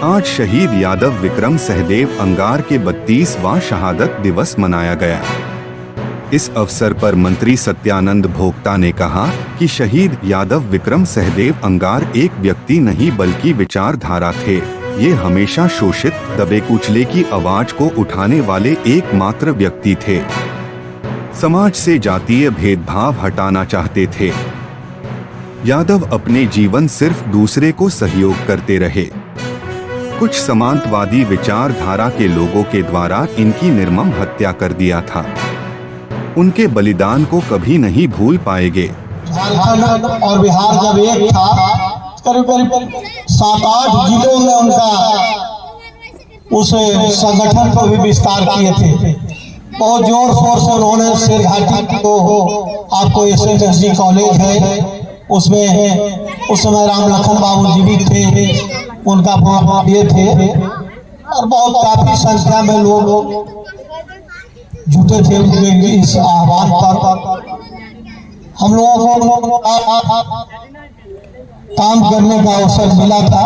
आज शहीद यादव विक्रम सहदेव अंगार के 32वां शहादत दिवस मनाया गया। इस अवसर पर मंत्री सत्यानंद भोक्ता ने कहा कि शहीद यादव विक्रम सहदेव अंगार एक व्यक्ति नहीं बल्कि विचारधारा थे। ये हमेशा शोषित, दबे कुचले की आवाज को उठाने वाले एकमात्र व्यक्ति थे। समाज से जातीय भेदभाव हटाना चाहते थे। यादव अपने जीवन सिर्फ दूसरे को सहयोग करते रहे। कुछ समांतवादी विचारधारा के लोगों के द्वारा इनकी निर्मम हत्या कर दिया था। उनके बलिदान को कभी नहीं भूल पाएंगे। झारखंड और बिहार जब एक था, करीब करीब 7-8 जिलों में उनका उस संगठन को भी विस्तार किए थे। बहुत जोर शोर से उन्होंने शेरघाटी को, आपको SMSG कॉलेज है, उसमें उस समय राम लखन बाबू जी भी थे, उनका वहाँ ये थे और बहुत काफी संख्या में लोग जुटे थे उनके इस आह्वान पर। हम लोगों को काम करने का अवसर मिला था।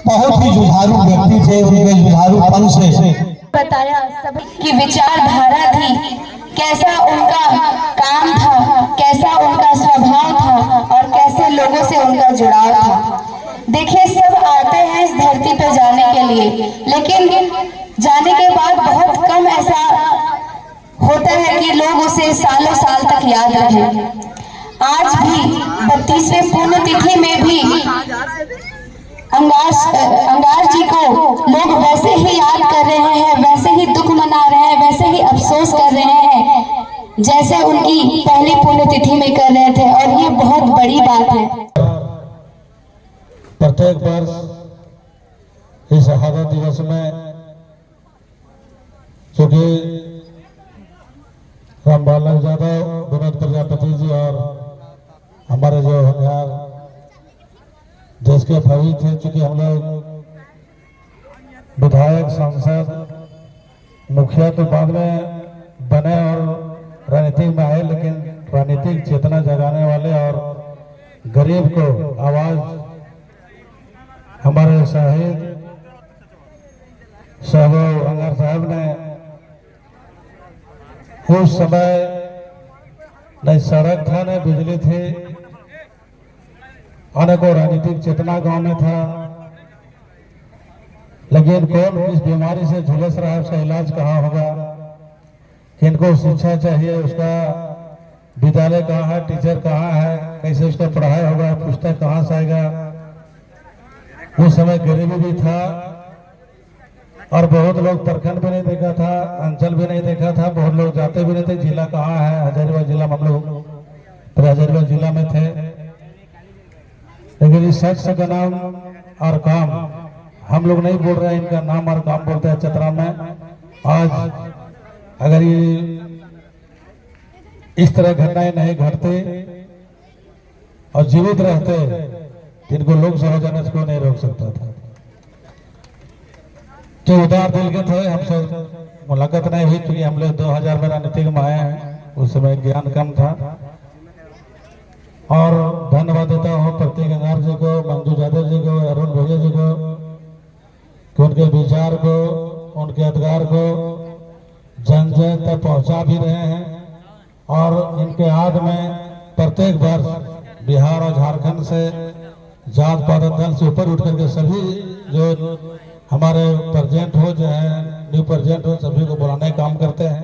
बहुत ही जुझारू व्यक्ति थे, उनके जुझारूपन से बताया सभी की विचारधारा थी, कैसा उनका काम था, कैसा उनका स्वभाव था और कैसे लोगों से उनका जुड़ाव था। देखिए, सब आते हैं इस धरती पर जाने के लिए, लेकिन जाने के बाद बहुत कम ऐसा होता है कि लोग उसे सालों साल तक याद रखें। आज भी 32वें पुण्यतिथि में भी अंगार जी को लोग वैसे ही याद कर रहे हैं, वैसे ही दुख मना रहे हैं, वैसे ही अफसोस कर रहे हैं जैसे उनकी पहली पुण्यतिथि में कर रहे थे, और ये बहुत बड़ी बात है। प्रत्येक वर्ष इस शहादत दिवस में चूंकि रामबाल यादव, विनोद प्रजापति जी और हमारे जो होनहार देश के फौजी थे, चूंकि हम लोग विधायक, सांसद, मुखिया तो बाद में बने और राजनीतिक में आए, लेकिन राजनीतिक चेतना जगाने वाले और गरीब को आवाज हमारे शहीद साहब अंगार साहब ने उस समय न सड़क था, न बिजली थी, अनेकों राजनीतिक चेतना गांव में था, लेकिन कौन किस बीमारी से झुलस रहा है, उसका इलाज कहाँ होगा, किनको शिक्षा चाहिए, उसका विद्यालय कहाँ है, टीचर कहाँ है, कैसे उसका पढ़ाई होगा, पुस्तक कहाँ से आएगा। उस समय गरीबी भी था और बहुत लोग प्रखंड भी नहीं देखा था, अंचल भी नहीं देखा था, बहुत लोग जाते भी नहीं थे। जिला कहाँ है, हजारीबाग जिला में हम लोग हजारीबाग जिला में थे, लेकिन इस शख्स का नाम और काम हम लोग नहीं बोल रहे हैं, इनका नाम और काम बोलते हैं चतरा में। आज अगर ये इस तरह घटनाएं नहीं घटते और जीवित रहते, इनको लोग समझ जाने से कोई नहीं रोक सकता था। तो उदार दिल के थे, हमसे मुलाकात नहीं हुई क्योंकि हम लोग 2000 में राजनीतिक में आए हैं, उस समय ज्ञान कम था। और धन्यवाद देता हूँ प्रतीक अंगार जी को, मंजू यादव जी को, अरुण भैया जी को, कि उनके विचार को, उनके अधिकार को जन जन तक पहुँचा भी रहे हैं। और इनके याद में प्रत्येक वर्ष बिहार और झारखंड से जात पात दल से ऊपर उठ करके सभी जो हमारे प्रेजेंट हो, जो है न्यू प्रेजेंट हो, सभी को बुलाने का काम करते हैं।